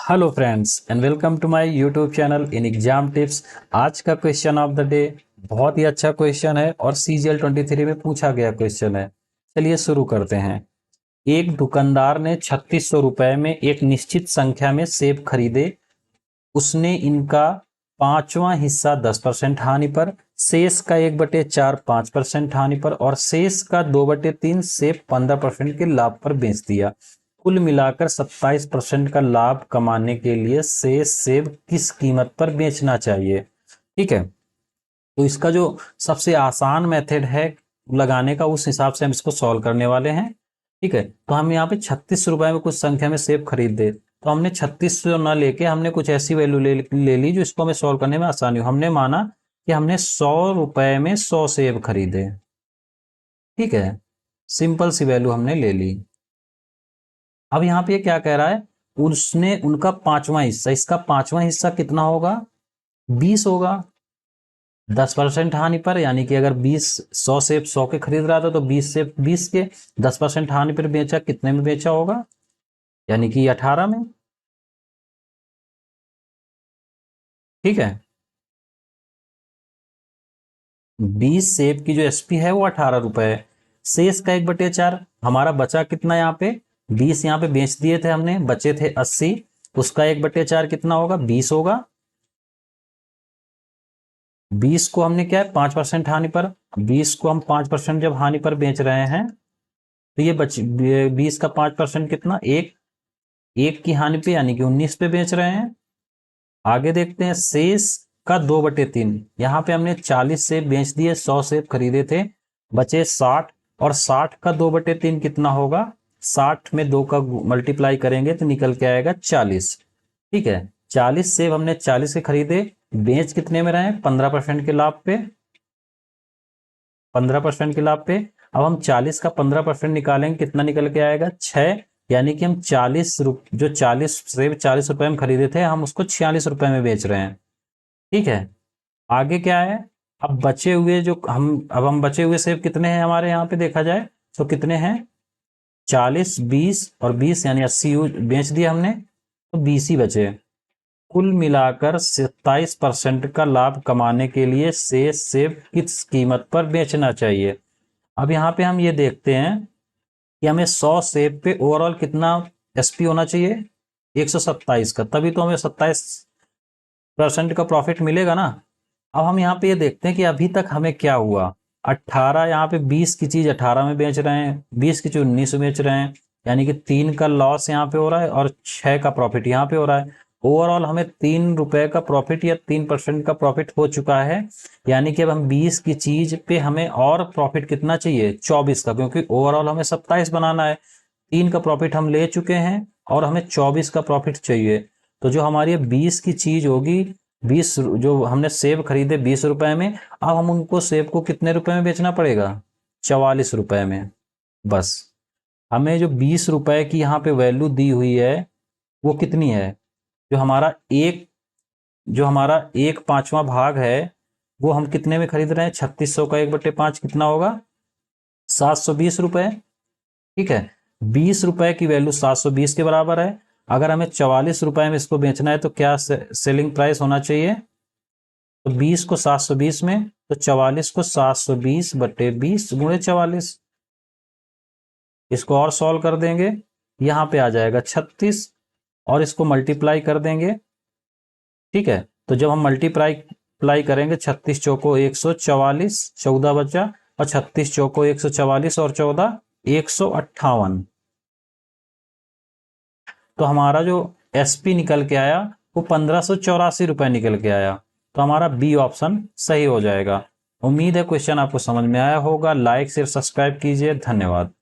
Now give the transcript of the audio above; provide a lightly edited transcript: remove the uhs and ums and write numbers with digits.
Hello friends and welcome to my YouTube channel in exam tips. आज का question of the day बहुत ही अच्छा question है और CGL 23 में पूछा गया क्वेश्चन है। चलिए शुरू करते हैं। एक दुकानदार ने 3600 रुपए में एक निश्चित संख्या में सेब खरीदे। उसने इनका पांचवा हिस्सा 10% हानि पर, शेष का 1/4 5% हानि पर और शेष का 2/3 सेब 15% के लाभ पर बेच दिया। कुल मिलाकर 27% का लाभ कमाने के लिए शेष सेब किस कीमत पर बेचना चाहिए। ठीक है, तो इसका जो सबसे आसान मेथड है लगाने का, उस हिसाब से हम इसको सॉल्व करने वाले हैं। ठीक है, तो हम यहाँ पे 36 रुपए में कुछ संख्या में सेब खरीदे, तो हमने 3600 ना लेके हमने कुछ ऐसी वैल्यू ले ली जो इसको हमें सॉल्व करने में आसानी हो। हमने माना कि हमने 100 रुपए में 100 सेब खरीदे। ठीक है, सिंपल सी वैल्यू हमने ले ली। अब यहाँ पे क्या कह रहा है, उसने उनका पांचवा हिस्सा, इसका पांचवा हिस्सा कितना होगा, 20 होगा। 10% हानि पर, यानी कि अगर 100 सेब 100 के खरीद रहा था तो 20 सेब 20 के, 10% हानि पर बेचा, कितने में बेचा होगा, यानी कि 18 में। ठीक है, 20 सेब की जो एसपी है वो 18 रुपए है। शेष का 1/4 हमारा बचा कितना, यहाँ पे 20 यहाँ पे बेच दिए थे हमने, बचे थे 80, उसका 1/4 कितना होगा, 20 होगा। 20 को हमने क्या है 5% हानि पर, 20 को हम 5% जब हानि पर बेच रहे हैं तो ये 20 का 5% कितना, एक की हानि पे, यानी कि 19 पे बेच रहे हैं। आगे देखते हैं, शेष का 2/3, यहाँ पे हमने 40 सेब बेच दिए, 100 सेब खरीदे थे, बचे 60, और 60 का 2/3 कितना होगा, 60 में 2 का मल्टीप्लाई करेंगे तो निकल के आएगा 40। ठीक है, 40 सेब हमने 40 के खरीदे, बेच कितने में रहे, 15% के लाभ पे, 15% के लाभ पे। अब हम 40 का 15% निकालेंगे, कितना निकल के आएगा, 6, यानी कि हम 40 जो 40 सेब 40 रुपए में खरीदे थे, हम उसको 46 रुपए में बेच रहे हैं। ठीक है, आगे क्या है, अब बचे हुए जो हम बचे हुए सेब कितने हैं हमारे यहाँ पे देखा जाए तो कितने हैं, 40 20 और 20, यानी 80 बेच दिया हमने, तो 20 ही बचे। कुल मिलाकर 27% का लाभ कमाने के लिए शेष सेब किस कीमत पर बेचना चाहिए। अब यहाँ पे हम ये देखते हैं कि हमें 100 सेब पे ओवरऑल कितना एसपी होना चाहिए, 127 का, तभी तो हमें 27% का प्रॉफिट मिलेगा ना। अब हम यहाँ पे ये देखते हैं कि अभी तक हमें क्या हुआ, 18, यहाँ पे 20 की चीज 18 में बेच रहे हैं, 20 की चीज 19 में बेच रहे हैं, यानी कि 3 का लॉस यहाँ पे हो रहा है और 6 का प्रॉफिट यहाँ पे हो रहा है। ओवरऑल हमें 3 रुपए का प्रॉफिट या 3% का प्रॉफिट हो चुका है। यानी कि अब हम 20 की चीज पे हमें और प्रॉफिट कितना चाहिए, 24 का, क्योंकि ओवरऑल हमें 27 बनाना है। 3 का प्रॉफिट हम ले चुके हैं और हमें 24 का प्रॉफिट चाहिए। तो जो हमारी 20 की चीज होगी, 20 जो हमने सेब खरीदे 20 रुपए में, अब हम उनको सेब को कितने रुपए में बेचना पड़ेगा, 44 रुपए में। बस हमें जो 20 रुपए की यहाँ पे वैल्यू दी हुई है वो कितनी है, जो हमारा एक पांचवा भाग है वो हम कितने में खरीद रहे हैं, 3600 का 1/5 कितना होगा, 720 रुपए। ठीक है, 20 रुपए की वैल्यू 720 के बराबर है। अगर हमें 44 रुपए में इसको बेचना है तो क्या सेलिंग प्राइस होना चाहिए, तो 20 को 720 में, तो 44 को 720 बटे 20 गुणे 44। इसको और सॉल्व कर देंगे, यहां पे आ जाएगा 36 और इसको मल्टीप्लाई कर देंगे। ठीक है, तो जब हम मल्टीप्लाई करेंगे, 36 चौको 144, 14 बचा, और 36 चौको 144 और 14 158। तो हमारा जो एसपी निकल के आया वो 1584 रुपए निकल के आया। तो हमारा बी ऑप्शन सही हो जाएगा। उम्मीद है क्वेश्चन आपको समझ में आया होगा। लाइक शेयर सब्सक्राइब कीजिए, धन्यवाद।